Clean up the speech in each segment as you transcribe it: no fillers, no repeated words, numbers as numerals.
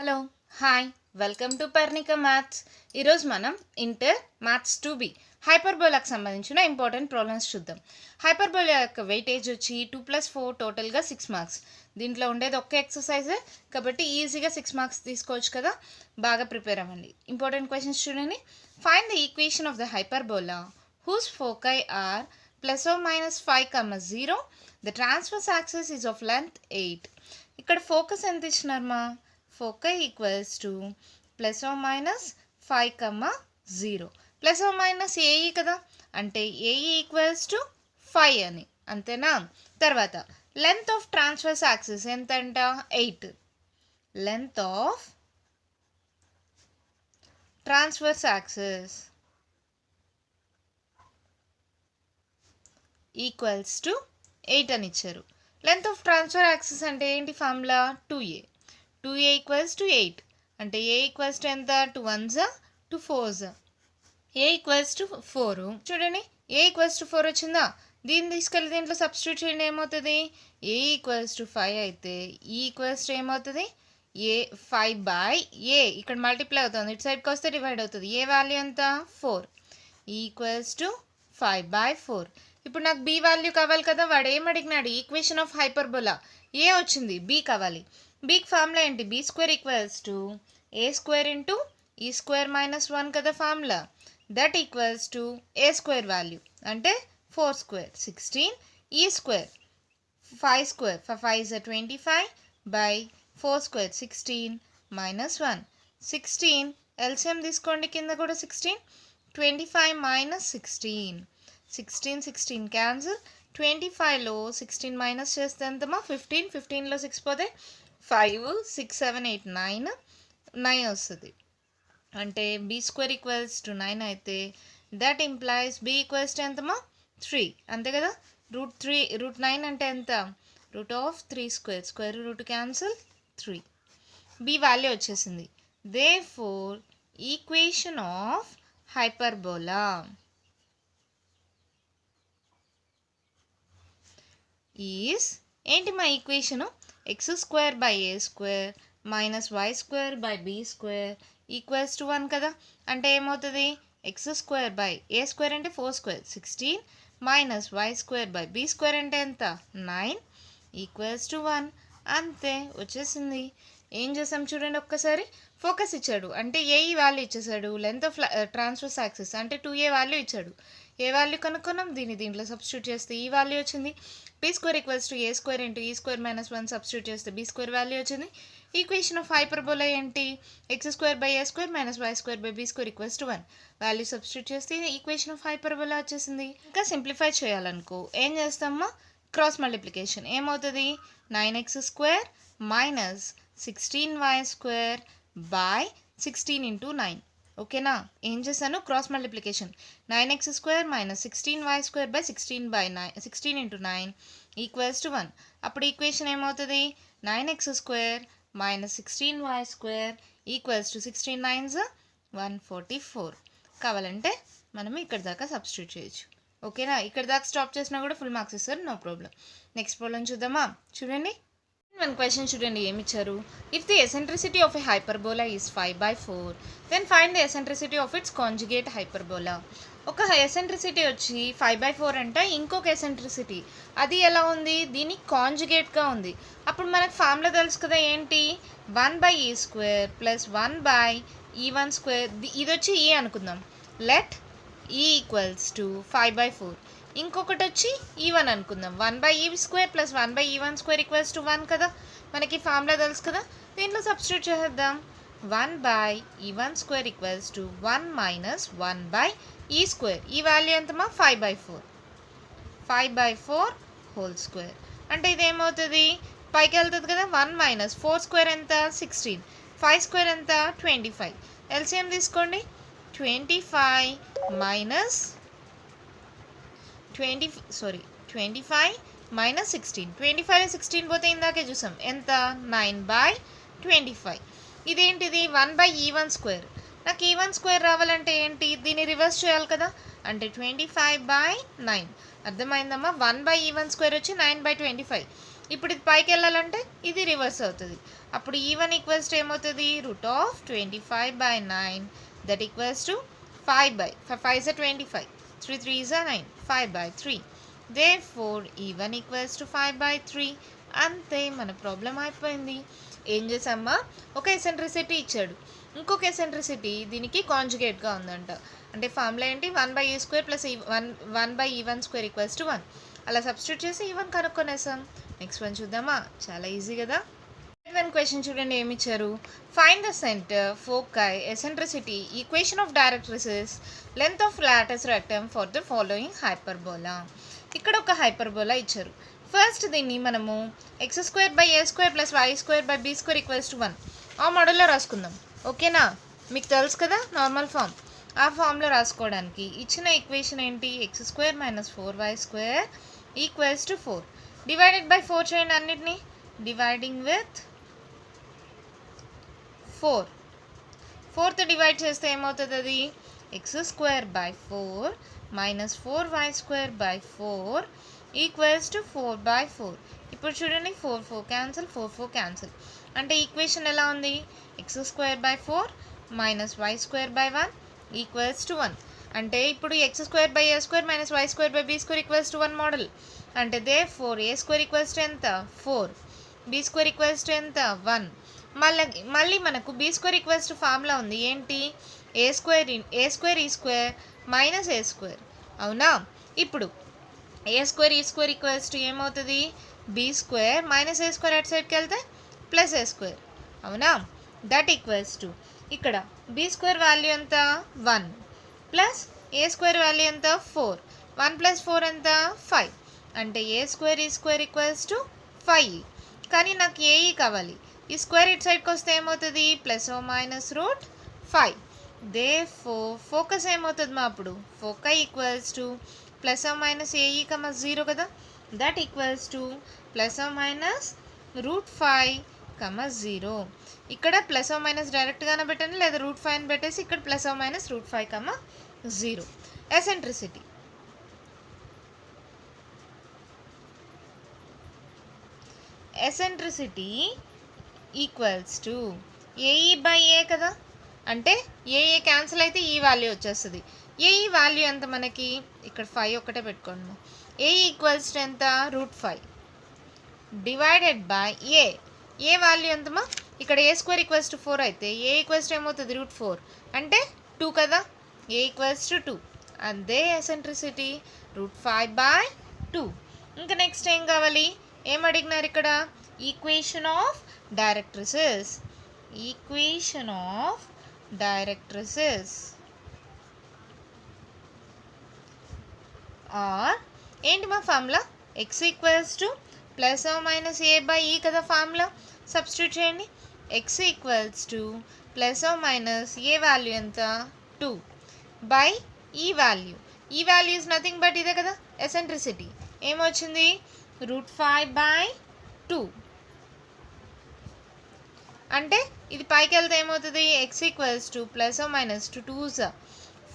Hello hi welcome to Parnika maths. ఈరోజు మనం inter maths 2B హైపర్బోలాకు సంబంధించిన ఇంపార్టెంట్ ప్రాబ్లమ్స్ చూద్దాం. హైపర్బోలా యొక్క వెయిటేజ్ వచ్చి 2 + 4 టోటల్గా 6 మార్క్స్. దీంట్లో ఉండేది ఒక్క ఎక్సర్సైజే కాబట్టి ఈజీగా 6 మార్క్స్ తీసుకోవచ్చు కదా, బాగా ప్రిపేర్ అవ్వండి. ఇంపార్టెంట్ క్వశ్చన్స్ చూడండి. Find the equation of the hyperbola whose foci are ±5, 0. The transverse axis is of length 8. ఇక్కడ ఫోకస్ ఎంత ఇచ్చినారమ్మా? ఫోకై ఈక్వల్స్ టు ±5, 0 ± ఏఈ కదా, అంటే ఏఈ ఈక్వల్స్ టు 5 అని, అంతేనా? తర్వాత లెంత్ ఆఫ్ ట్రాన్స్వర్స్ యాక్సిస్ ఎంత అంట? 8. Length of transverse axis equals to 8 అని ఇచ్చారు. లెంత్ ఆఫ్ ట్రాన్స్ఫర్ యాక్సిస్ అంటే ఏంటి? Formula 2a. 2a equals to 8 అంటే a ఈక్వల్స్ టు ఎంత? 2 1s 2 4s. a equals to 4. చూడండి, a ఈక్వల్స్ టు 4 వచ్చిందా? దీన్ని తీసుకెళ్ళి దీంట్లో సబ్స్టిట్యూట్ చేయండి, ఏమవుతుంది? a ఈక్వల్స్ టు 5 అయితే e ఈక్వల్స్ టు ఏమవుతుంది? a 5/a. ఇక్కడ మల్టిప్లై అవుతుంది, ఇటు సైడ్కి వస్తే డివైడ్ అవుతుంది. ఏ వాల్యూ ఎంత? 4. e equals to 5/4. ఇప్పుడు నాకు బి వాల్యూ కావాలి కదా, వాడు ఏం అడిగినాడు? Equation of hyperbola. ఏ వచ్చింది, బి కావాలి. బీకి ఫార్ములా ఏంటి? B square equals to A square into e square -1 కదా formula. That equals to A square value అంటే 4 square 16, e square 5 square 5 is 25/4 square 16 -1. 16 LCM తీసుకోండి, కింద కూడా 16. 25 - 16. 16 క్యాన్సిల్. 25లో 16 మైనస్ చేస్తే ఎంతమా? 15. 15లో 6 పోతే 5 6 7 8 9 వస్తుంది. అంటే బి స్క్వేర్ ఈక్వల్స్ టు 9 అయితే that implies B equals to ఎంతమా? 3. అంతే కదా. √9 అంటే ఎంత? √3 square. Square root cancel 3. B value వచ్చేసింది. Therefore equation of hyperbola is ఏంటి మా ఈక్వేషను? x²/a² -y²/b² ఈక్వల్స్ టు 1 కదా. అంటే ఏమవుతుంది? x²/a² అంటే 4 స్క్వేర్ 16 -y²/b² అంటే ఎంత? 9 ఈక్వల్స్ టు 1. అంతే, వచ్చేసింది. ఏం చేసాం చూడండి ఒక్కసారి. ఫోకస్ ఇచ్చాడు అంటే ఏ వాల్యూ ఇచ్చేసాడు. లెంత్ ఆఫ్ ట్రాన్స్వర్స్ యాక్సిస్ అంటే 2a వాల్యూ ఇచ్చాడు. ఏ వాల్యూ కనుక్కున్నాం, దీంట్లో సబ్స్టిట్యూట్ చేస్తే ఈ వాల్యూ వచ్చింది. B square equals to A square into e square -1 substitute చేస్తే బి స్క్వేర్ వాల్యూ వచ్చింది. ఈక్వేషన్ ఆఫ్ హైపర్బోలా ఏంటి? x²/a² -y²/b² ఈక్వల్స్ టు 1. వాల్యూ సబ్స్టిట్యూట్ చేస్తే ఈక్వేషన్ ఆఫ్ హైపర్బోలా వచ్చేసింది. ఇంకా సింప్లిఫై చేయాలనుకో ఏం చేస్తామా? Cross multiplication. ఏమవుతుంది? 9x² - 16y² / 16 × 9. ఓకేనా? ఏం చేశాను? Cross multiplication. 9x² - 16y² / 16 × 9 equals to 1. అప్పుడు ఈక్వేషన్ ఏమవుతుంది? 9x² - 16y² equals to 16 9s 144. కావాలంటే మనం ఇక్కడ దాకా సబ్స్టిట్యూట్ చేయొచ్చు. ఓకేనా? ఇక్కడ దాకా స్టాప్ చేసినా కూడా ఫుల్ మార్క్స్ ఇస్తారు, నో ప్రాబ్లం. నెక్స్ట్ ప్రాబ్లం చూద్దామా? చూడండి, వన్ క్వశ్చన్ చూడండి ఏమి ఇచ్చారు. If the eccentricity of a hyperbola is 5/4 then find the eccentricity of its conjugate hyperbola. ఒక ఎసెంట్రిసిటీ వచ్చి 5/4 అంటే ఇంకొక ఎసెంట్రిసిటీ అది ఎలా ఉంది? దీని కాంజుగేట్గా ఉంది. అప్పుడు మనకు ఫార్ములా తెలుసు కదా, ఏంటి? 1/e² + 1/e1². ఇది వచ్చి ఈ అనుకుందాం. లెట్ ఈ ఈక్వల్స్ టు 5/4. ఇంకొకటి వచ్చి e1 అనుకుందాం. 1/e² + 1/e1² ఈక్వల్స్ టు 1 కదా. మనకి ఫార్ములా తెలుసు కదా, దీంట్లో సబ్స్టిట్యూట్ చేద్దాం. 1/e1² equals to 1 - 1/e². ఈ వాల్యూ ఎంతమా? 5/4. 5/4 హోల్ స్క్వేర్ అంటే ఇది ఏమవుతుంది? పైకి వెళ్తుంది కదా. 1 - 4 స్క్వేర్ ఎంత? 16. 5 స్క్వేర్ ఎంత? 25. ఎల్సిఎం తీసుకోండి. 25 - 16. 25లో 16 పోతే ఇందాకే చూసాం ఎంత? 9/25. ఇదేంటిది? 1/e1². నాకు e1² రావాలంటే ఏంటి? దీన్ని రివర్స్ చేయాలి కదా, అంటే 25/9. అర్థమైందమ్మా? 1/e1² వచ్చి 9/25. ఇప్పుడు ఇది పైకి వెళ్ళాలంటే ఇది రివర్స్ అవుతుంది. అప్పుడు E1 ఈక్వల్స్ టు ఏమవుతుంది, √25/9 that equals to 5 is 25, 3 3 is 9, 5/3. Therefore E1 equals to 5/3. అంతే, మన ప్రాబ్లం అయిపోయింది. ఏం చేసామా, ఒక ఎసెంట్రిసిటీ ఇచ్చాడు, ఇంకొక ఎసెంట్రిసిటీ దీనికి కాంజుగేట్గా ఉందంట. అంటే ఫార్ములా ఏంటి, 1/e² plus 1/e1² equals to 1. అలా సబ్స్టిట్యూట్ చేసి E1 కనుక్కొనేసాం. నెక్స్ట్ వన్ చూద్దామా, చాలా ఈజీ కదా. వన్ క్వశ్చన్ చూడండి, ఏమి ఇచ్చారు, find the centre, foci, eccentricity, equation of directrices, length of latus rectum for the following hyperbola. ఇక్కడ ఒక హైపర్బోలా ఇచ్చారు. ఫస్ట్ దీన్ని మనము x² plus y² equals to 1 ఆ మోడల్లో రాసుకుందాం. ఓకేనా, మీకు తెలుసు కదా నార్మల్ ఫామ్. ఆ ఫామ్లో రాసుకోవడానికి ఇచ్చిన ఈక్వేషన్ ఏంటి, x² - 4y² equals to 4. Divided by 4 చేయండి అన్నిటినీ. డివైడింగ్ విత్ 4, 4తో డివైడ్ చేస్తే ఏమవుతుంది, అది x² / 4 - 4y² / 4 ఈక్వల్స్ టు 4/4. ఇప్పుడు చూడండి, 4 4 క్యాన్సిల్, 4 4 క్యాన్సిల్. అంటే ఈక్వేషన్ ఎలా ఉంది, x² / 4 - y² / 1 ఈక్వల్స్ టు 1. అంటే ఇప్పుడు x² / a² - y² / b² equals to 1 model. అంటే therefore a² ఈక్వల్స్ టు ఎంత, 4, b² ఈక్వల్స్ టు ఎంత, 1. మళ్ళీ మనకు b² ఈక్వల్స్ టు ఫార్ములా ఉంది ఏంటి, a² e² మైనస్ a². అవునా, ఇప్పుడు a² e² ఈక్వల్స్ టు ఏమవుతుంది, b² మైనస్ a² అటు సైడ్కి వెళ్తే ప్లస్ a². అవునా, దట్ ఈక్వల్స్ టు ఇక్కడ b² వాల్యూ ఎంత, 1 ప్లస్ a² వాల్యూ ఎంత, 4. 1 + 4 ఎంత, 5. అంటే a² e² ఈక్వల్స్ టు 5. కానీ నాకు ఏఈ కావాలి. ఈ స్క్వేర్ ఇటు సైడ్కి వస్తే ఏమవుతుంది, +/- therefore ఫోకస్ ఏమవుతుంది మా అప్పుడు, ఫోకై ఈక్వల్స్ టు +/- AE, 0 కదా. That equals to +/- √5, 0. ఇక్కడ +/- డైరెక్ట్గానే పెట్టండి, లేదా √5 అని పెట్టేసి ఇక్కడ +/- √5, 0. Eccentricity, eccentricity equals to AE/A కదా. అంటే ఏఏ క్యాన్సిల్ అయితే ఈ వాల్యూ వచ్చేస్తుంది. ఏఈ వాల్యూ ఎంత మనకి, ఇక్కడ 5 ఒక్కటే పెట్టుకోండి. ఏఈ ఈక్వల్స్ టు ఎంత, √5 డివైడెడ్ బై ఏ వాల్యూ ఎంతమా, ఇక్కడ a² ఈక్వల్స్ టు 4 అయితే ఏ ఈక్వల్స్ టు ఏమవుతుంది, √4 అంటే 2 కదా. ఏ ఈక్వల్స్ టు 2. అదే ఎసెంట్రిసిటీ, √5/2. ఇంకా నెక్స్ట్ ఏం కావాలి, ఏం అడిగినారు ఇక్కడ, equation of directrices. Equation of directrices are ఏంటి మా formula, x equals to +/- a/e కదా ఫార్ములా. సబ్స్టిట్యూట్ చేయండి. x equals to +/- a value ఎంత, 2 బై ఈ వాల్యూ. ఈ వాల్యూ ఇస్ నథింగ్ బట్ ఇదే కదా ఎసెంట్రిసిటీ. ఏమొచ్చింది, √5/2. అంటే ఇది పైకి వెళ్తే ఏమవుతుంది, x ఈక్వల్స్ టు +/- 2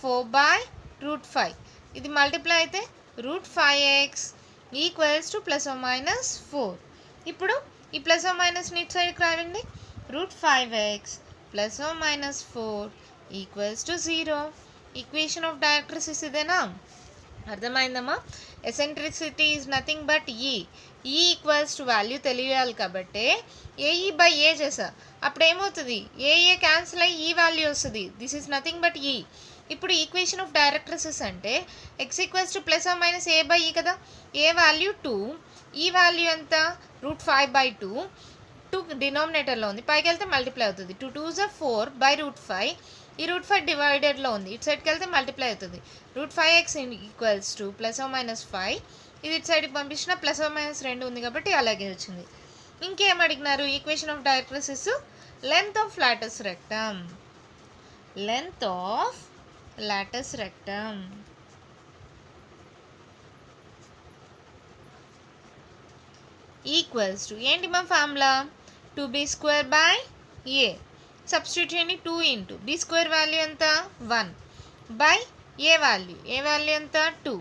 4/√5. ఇది మల్టిప్లై అయితే √5x ఈక్వల్స్ టు +/- 4. ఇప్పుడు ఈ +/- ఇటు సైడ్కి రావండి. √5x +/- 4 equals to 0. Equation of directrices ఇదేనా, అర్థమైందమ్మా. Eccentricity is nothing but E equals to value తెలియాలి కాబట్టి AE/A చేసా. అప్పుడు ఏమవుతుంది, ఏఏ క్యాన్సిల్ అయ్యి ఈ వాల్యూ వస్తుంది. దిస్ ఈజ్ నథింగ్ బట్ ఈ. ఇప్పుడు ఈక్వేషన్ ఆఫ్ డైరెక్ట్రిసిస్ అంటే x ఈక్వల్స్ టు +/- a/e కదా. ఏ వాల్యూ 2, ఈ వాల్యూ ఎంత, √5/2. 2 డినామినేటర్లో ఉంది, పైకి వెళ్తే మల్టిప్లై అవుతుంది. 2 2s are 4/√5. ఈ √5 డివైడెడ్లో ఉంది, ఇటు సైడ్కి వెళ్తే మల్టిప్లై అవుతుంది. √5x equals to +/- 5. ఇది ఇటు సైడ్కి పంపించిన +/- 2 ఉంది కాబట్టి అలాగే వచ్చింది. ఇంకేం అడిగినారు, equation of directrices, length of latus rectum. Length of latus rectum equals to ఏంటి మా ఫార్ములా, 2b² a. సబ్స్టిట్యూట్ చేయండి. 2 ఇంటూ b² వాల్యూ ఎంత, 1 బై ఏ వాల్యూ ఎంత, 2.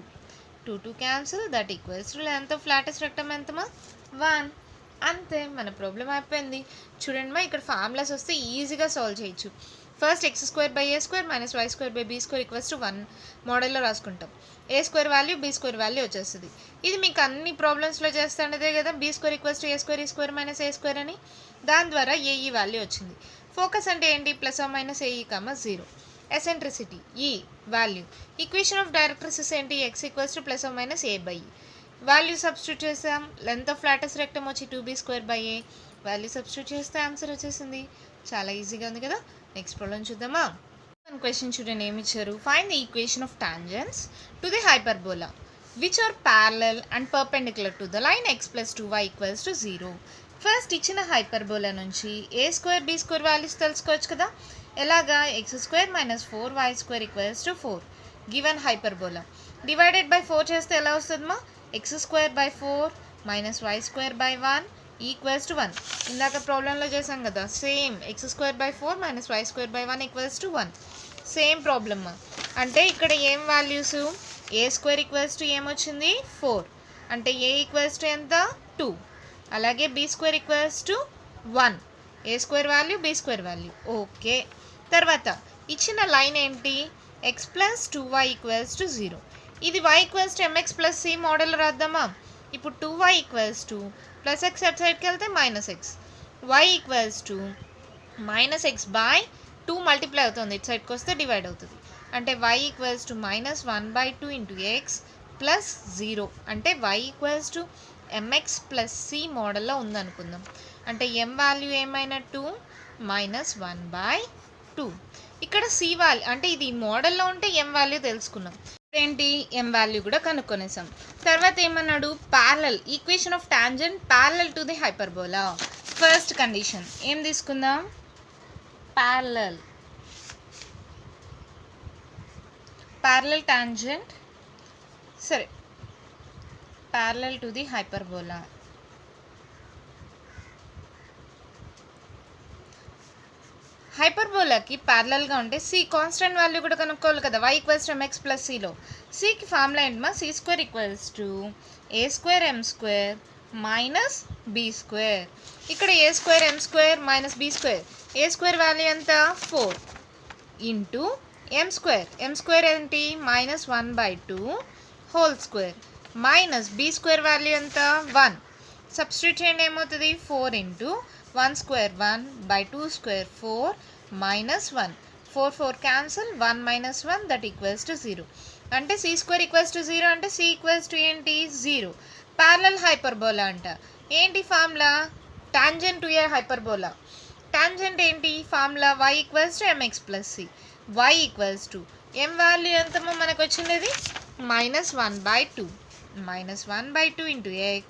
2 2 cancel, that equals to length of latus rectum ఎంతమా, 1. అంతే, మన problem అయిపోయింది. చూడండి మా, ఇక్కడ ఫార్ములాస్ వస్తే ఈజీగా సాల్వ్ చేయొచ్చు. ఫస్ట్ x² - y² - b² = 1 మోడల్లో రాసుకుంటాం. a² వాల్యూ b² వాల్యూ వచ్చేస్తుంది. ఇది మీకు అన్ని ప్రాబ్లమ్స్లో చేస్తానదే కదా, b² = a² - a² అని. దాని ద్వారా ఏఈ వాల్యూ వచ్చింది. ఫోకస్ అంటే ఏంటి, +or - AE, 0. ఎసెంట్రిసిటీ ఈ వాల్యూ. ఈక్వేషన్ ఆఫ్ డైరెక్ట్రిక్స్ ఏంటి, x = +or - a/e. Value substitute చేస్తాం. లెంత్ ఆఫ్ ఫ్లాటెస్ట్ రెక్టమ్ వచ్చి 2b²/a. వాల్యూ సబ్స్టిట్యూట్ చేస్తే ఆన్సర్ వచ్చేసింది. చాలా ఈజీగా ఉంది కదా. నెక్స్ట్ ప్రాబ్లం చూద్దామా. క్వశ్చన్ చూడండి ఏమి ఇచ్చారు. Find the equation of tangents to the hyperbola which are parallel and perpendicular to the line x + 2y = 0. First ఇచ్చిన హైపర్బోలా నుంచి a² b² వాల్యూస్ తెలుసుకోవచ్చు కదా. ఎలాగా, x² - 4y² = 4 given hyperbola. Divided by 4 చేస్తే ఎలా వస్తుందమ్మా, x²/4 - y²/1 = 1. ఇందాక ప్రాబ్లంలో చేసాం కదా, same x²/4 - y²/1 = 1. Same problem. అంటే ఇక్కడ ఏం వాల్యూస్, a² ఏమొచ్చింది 4, అంటే a ఎంత 2, అలాగే b² 1, a² value b² value. Okay. తర్వాత ఇచ్చిన లైన్ ఏంటి, x + 2y = 0. ఇది y = mx + c మోడల్ రాద్దామా. ఇప్పుడు 2y = +x అటు సైడ్కి వెళ్తే -x, y - x/2 మల్టిప్లై అవుతుంది, ఇటు సైడ్కి వస్తే డివైడ్ అవుతుంది. అంటే y = -1/2 x + 0. అంటే y = mx + c మోడల్లో ఉందనుకుందాం. అంటే m వాల్యూ ఏమైనట్టు -1/2. ఇక్కడ c వాల్యూ అంటే ఇది మోడల్లో ఉంటే m వాల్యూ తెలుసుకున్నాం. ఏంటి, m వాల్యూ కూడా కనుక్కొనేసాం. తర్వాత ఏమన్నాడు, parallel equation of tangent parallel to the hyperbola. First condition ఏం తీసుకుందాం, ప్యారలల్ టాంజెంట్, సరే ప్యారలల్ టు ది హైపర్బోలా. హైపర్బోలాకి ప్యారలల్గా ఉంటే సి కాన్స్టెంట్ వాల్యూ కూడా కనుక్కోవాలి కదా, y = mx + cలో. సికి ఫార్ములా ఏంటమ్మా, c² = a²m² - b². ఇక్కడ a²m² - b². a² వాల్యూ ఎంత 4 ఇంటూ m² ఏంటి -1/2 whole square minus b² value ఎంత 1. సబ్స్టిట్యూట్ చేయండి, ఏమవుతుంది 4 into 1² 1/2² 4 -1 4 4 cancel 1 - 1 that equals to 0. అంటే c² = 0 అంటే c ఏంటి 0. ప్యారలల్ హైపర్బోలా అంట. ఏంటి formula, tangent to a hyperbola. Tangent ఏంటి formula, y = mx + c. y = m value ఎంతమో మనకు వచ్చింది -1/2 into x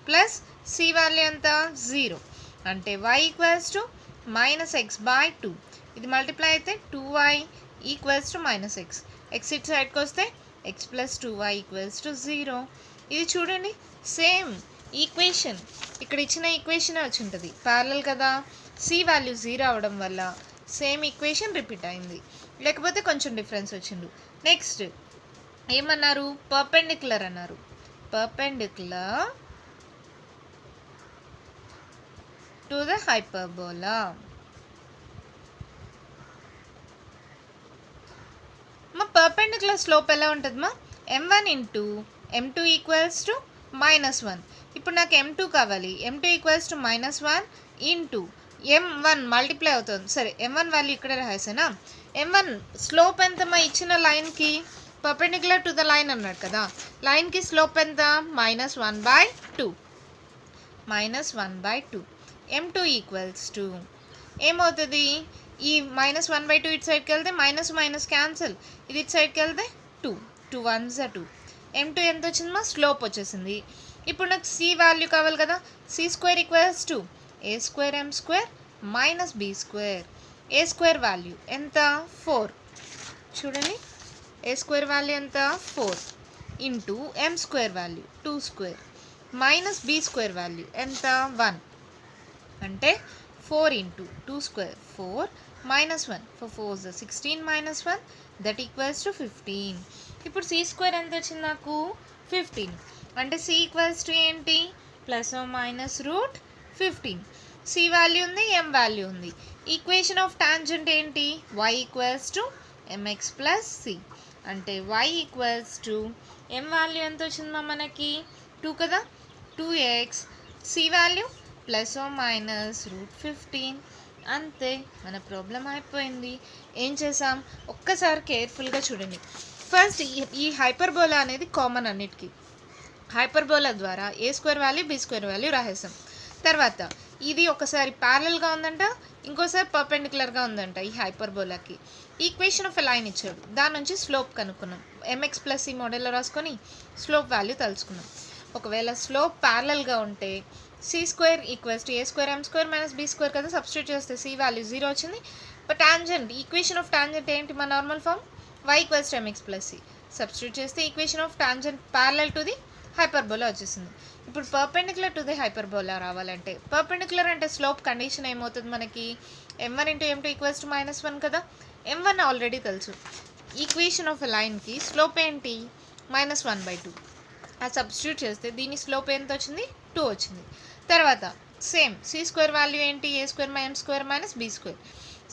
plus c value ఎంత 0. అంటే y = -x/2. ఇది మల్టిప్లై అయితే 2y = -x. x ఇటు సైడ్కి వస్తే x + 2y = 0. ఇది చూడండి సేమ్ ఈక్వేషన్, ఇక్కడ ఇచ్చిన ఈక్వేషనే వచ్చి ఉంటుంది. ప్యారలల్ కదా, c వాల్యూ 0 అవడం వల్ల సేమ్ ఈక్వేషన్ రిపీట్ అయింది, లేకపోతే కొంచెం డిఫరెన్స్ వచ్చిండు. నెక్స్ట్ ఏమన్నారు, పర్పెండిక్యులర్ అన్నారు. Perpendicular to the hyperbola. మా పర్పెండిక్యులర్ స్లోప్ ఎలా ఉంటుందమ్మా, m1 ఇంటూ m2 = -1. ఇప్పుడు నాకు m2 కావాలి, m2 = -1 ఇంటూ m1 మల్టిప్లై అవుతుంది. సరే m1 వాల్యూ ఇక్కడ రాసేనా. m1 స్లోప్ ఎంతమ్మా, ఇచ్చిన లైన్కి పర్పెండిక్యులర్ టు ద లైన్ అన్నాడు కదా, లైన్కి స్లోప్ ఎంత -1/2. m2 = ఏమవుతుంది, ఈ -1/2 ఇటు సైడ్కి వెళ్తే మైనస్ క్యాన్సిల్, ఇది ఇటు సైడ్కి వెళ్తే 2 2 1s 2. m2 ఎంత వచ్చిందమ్మా, స్లోప్ వచ్చేసింది. ఇప్పుడు నాకు c వాల్యూ కావాలి కదా, c² = a²m² - b². a² value ఎంత 4. చూడండి a² వాల్యూ ఎంత 4 into m² value 2² minus b² value ఎంత 1. అంటే 4 into 2² 4 -1 4 4s 16 -1 that equals to 15. ఇప్పుడు c² ఎంత వచ్చింది నాకు 15. అంటే c = ఏంటి +or - 15. C వాల్యూ ఉంది, M వాల్యూ ఉంది. ఈక్వేషన్ ఆఫ్ టాంజెంట్ ఏంటి? y equals to mx plus c. అంటే y equals to m value ఎంత వచ్చిందమ్మా మనకి? 2 కదా, 2x. c value plus or minus √15. అంతే, మన ప్రాబ్లం అయిపోయింది. ఏం చేసాం ఒక్కసారి కేర్ఫుల్గా చూడండి. ఫస్ట్ ఈ హైపర్బోలా అనేది కామన్ అన్నిటికీ. హైపర్బోలా ద్వారా A square value B square value రాసేసాం. తర్వాత ఇది ఒకసారి ప్యారలల్గా ఉందంట, ఇంకోసారి పర్పెండిక్యులర్గా ఉందంట. ఈ హైపర్బోలాకి ఈక్వేషన్ ఆఫ్ ఎ లైన్ ఇచ్చాడు, దాని నుంచి స్లోప్ కనుక్కున్నాం. ఎంఎక్స్ ప్లస్ ఈ మోడల్లో రాసుకొని స్లోప్ వాల్యూ తెలుసుకున్నాం. ఒకవేళ స్లోప్ ప్యారలల్గా ఉంటే C square equals to A square M square minus B square కదా, సబ్స్టిట్యూట్ చేస్తే సి వాల్యూ 0 వచ్చింది. But tangent equation of tangent ఏంటి? మన normal form y equals to MX plus C. Substitute చేస్తే equation of tangent parallel to the hyperbola వచ్చేసింది. ఇప్పుడు perpendicular to the hyperbola రావాలంటే, perpendicular అంటే స్లోప్ కండిషన్ ఏమవుతుంది మనకి? m1 into m2 equals to -1 కదా. m1 ఆల్రెడీ తెలుసు. ఈక్వేషన్ ఆఫ్ ఎ లైన్కి స్లోప్ ఏంటి? -1/2. అది సబ్స్టిట్యూట్ చేస్తే దీని స్లోప్ ఎంత వచ్చింది? 2 వచ్చింది. తర్వాత సేమ్ సి స్క్వేర్ వాల్యూ ఏంటి? A square M square minus B square.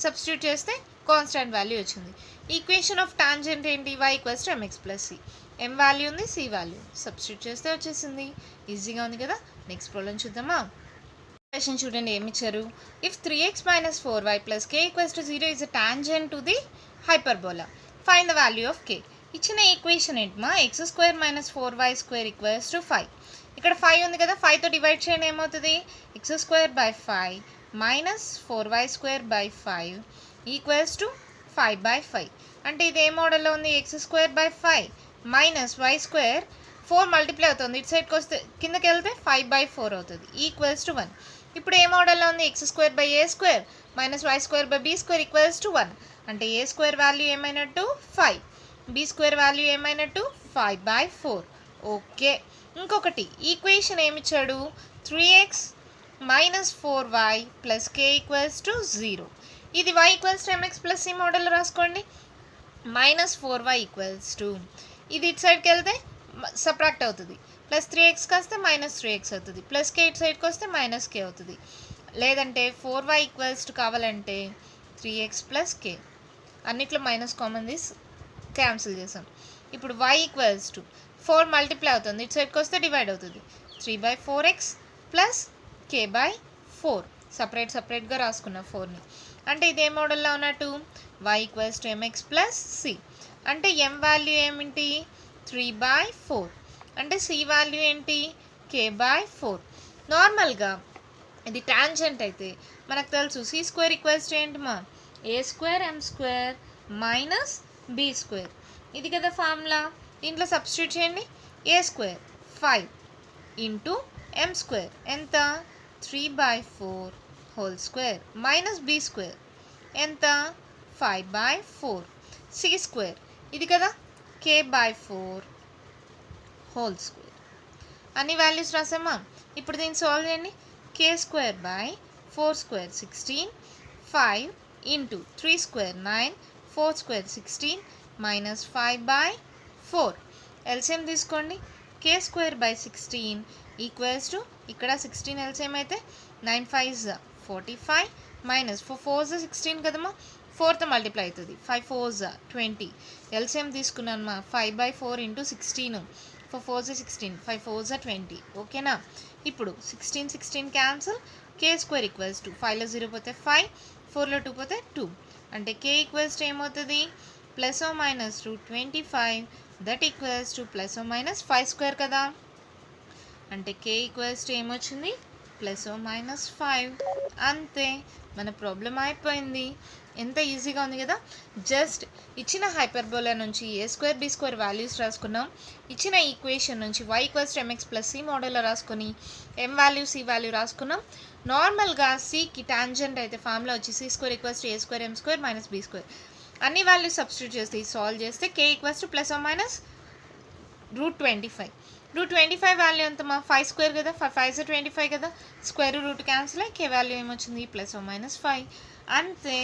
Substitute చేస్తే కాన్స్టాంట్ వాల్యూ వచ్చింది. ఈక్వేషన్ ఆఫ్ టాంజెంట్ ఏంటి? y equals to MX plus C. m value ఉంది, c వాల్యూ, సబ్స్టిట్యూట్ చేస్తే వచ్చేసింది. ఈజీగా ఉంది కదా. నెక్స్ట్ ప్రాబ్లం చూద్దామా? క్వశ్చన్ చూడండి ఏమి ఇచ్చారు. If 3x minus 4y plus k equals to 0 is a tangent to the hyperbola, find the value of k. ఇచ్చిన ఈక్వేషన్ ఏంటమ్మా? X square minus 4y square equals to 5. ఇక్కడ 5 ఉంది కదా, 5తో డివైడ్ చేయండి, ఏమవుతుంది? X square by 5 minus 4y square by 5 equals to 5/5. అంటే ఇది ఏ మోడల్లో ఉంది? X square by 5 minus why square 4 multiply అవుతుంది, ఇటు సైడ్కి వస్తే కిందకి వెళ్తే 5/4 అవుతుంది, ఈక్వల్స్ టు 1. ఇప్పుడు ఏ మోడల్లో ఉంది? X square by A square minus why square by B square equals to 1. అంటే ఏ స్క్వేర్ వాల్యూ ఏమైనట్టు? 5. బీ స్క్వేర్ వాల్యూ ఏమైనట్టు? 5/4. ఓకే. ఇంకొకటి ఈక్వేషన్ ఏమిచ్చాడు? 3x minus 4y plus k equals to 0. ఇది y equals to MX plus C మోడల్లో రాసుకోండి. Minus 4y equals to, ఇది ఇటు సైడ్కి వెళ్తే సబ్ట్రాక్ట్ అవుతుంది, ప్లస్ 3x కాస్తే మైనస్ 3x అవుతుంది, ప్లస్ k ఇటు సైడ్కి వస్తే మైనస్ k అవుతుంది. లేదంటే 4y ఈక్వల్స్ టు కావాలంటే 3x ప్లస్ k, అన్నిట్లో మైనస్ కామన్ తీసి క్యాన్సిల్ చేసాం. ఇప్పుడు y ఈక్వల్స్ టు 4 మల్టిప్లై అవుతుంది, ఇటు సైడ్కి వస్తే డివైడ్ అవుతుంది, 3/4x ప్లస్ k/4. సపరేట్గా రాసుకున్న 4ని. అంటే ఇదే మోడల్లో ఉన్నట్టు y equals to MX plus c. అంటే m వాల్యూ ఏమిటి? 3/4. అంటే c వాల్యూ ఏంటి? k/4. నార్మల్గా ఇది టాంజెంట్ అయితే మనకు తెలుసు సి స్క్వేర్ ఈక్వల్స్ టు ఏంటమ్మా? A square M square minus B square. ఇది కదా ఫార్ములా. దీంట్లో సబ్స్టిట్యూట్ చేయండి. A square 5 into m square ఎంత? 3/4 whole square minus B square ఎంత? 5/4. సి స్క్వేర్ ఇది కదా, k/4 హోల్ స్క్వేర్. అన్ని వాల్యూస్ రాసామా? ఇప్పుడు దీన్ని సాల్వ్ చేయండి. k square by 4 square 16, 5 into 3 square 9, 4 square 16 minus 5/4. LCM తీసుకోండి. k square by 16 equals to, ఇక్కడ 16 ఎల్సిఎం అయితే 9 5s 45 మైనస్ 4 4s 16 కదమ్మా, 4తో మల్టిప్లై అవుతుంది, 5 4s 20. ఎల్సిఎం తీసుకున్నాను మా 5/4 ఇంటూ 16, 4 4s 16, 5 4s 20. ఓకేనా? ఇప్పుడు 16 16 cancel, k square equals to 5లో 0 పోతే 5, 4లో 2 పోతే 2. అంటే k ఈక్వల్స్ టు ఏమవుతుంది? Plus or minus √25, that equals to plus or minus 5 square కదా. అంటే k ఈక్వల్స్ టు ఏమొచ్చింది? Plus or minus 5. అంతే, మన ప్రాబ్లం అయిపోయింది. ఎంత ఈజీగా ఉంది కదా. జస్ట్ ఇచ్చిన హైపర్బోలా నుంచి a square b square values రాసుకున్నాం. ఇచ్చిన ఈక్వేషన్ నుంచి y equals to MX plus C మోడల్లో రాసుకొని m వాల్యూ సి వాల్యూ రాసుకున్నాం. నార్మల్గా సికి టాంజెంట్ అయితే ఫార్ములా వచ్చి C square equals to A square M square minus B square. అన్ని వాల్యూస్ సబ్స్టిట్యూట్ చేస్తే సాల్వ్ చేస్తే k equals to plus or minus √25. √25 value ఎంతమా? 5 స్క్వేర్ కదా, 5 5s 25 కదా, స్క్వేర్ రూట్ క్యాన్సిల్ అయ్యి k వాల్యూ ఏమొచ్చింది? Plus or minus 5. అంతే.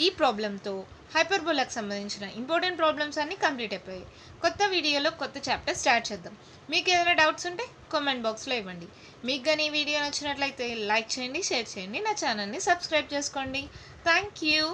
ఈ ప్రాబ్లంతో హైపర్బోలాకి సంబంధించిన ఇంపార్టెంట్ ప్రాబ్లమ్స్ అన్నీ కంప్లీట్ అయిపోయాయి. కొత్త వీడియోలో కొత్త చాప్టర్ స్టార్ట్ చేద్దాం. మీకు ఏదైనా డౌట్స్ ఉంటే కామెంట్ బాక్స్లో ఇవ్వండి. మీకు కానీ ఈ వీడియో నచ్చినట్లయితే లైక్ చేయండి, షేర్ చేయండి, నా ఛానల్ని సబ్స్క్రైబ్ చేసుకోండి. Thank you.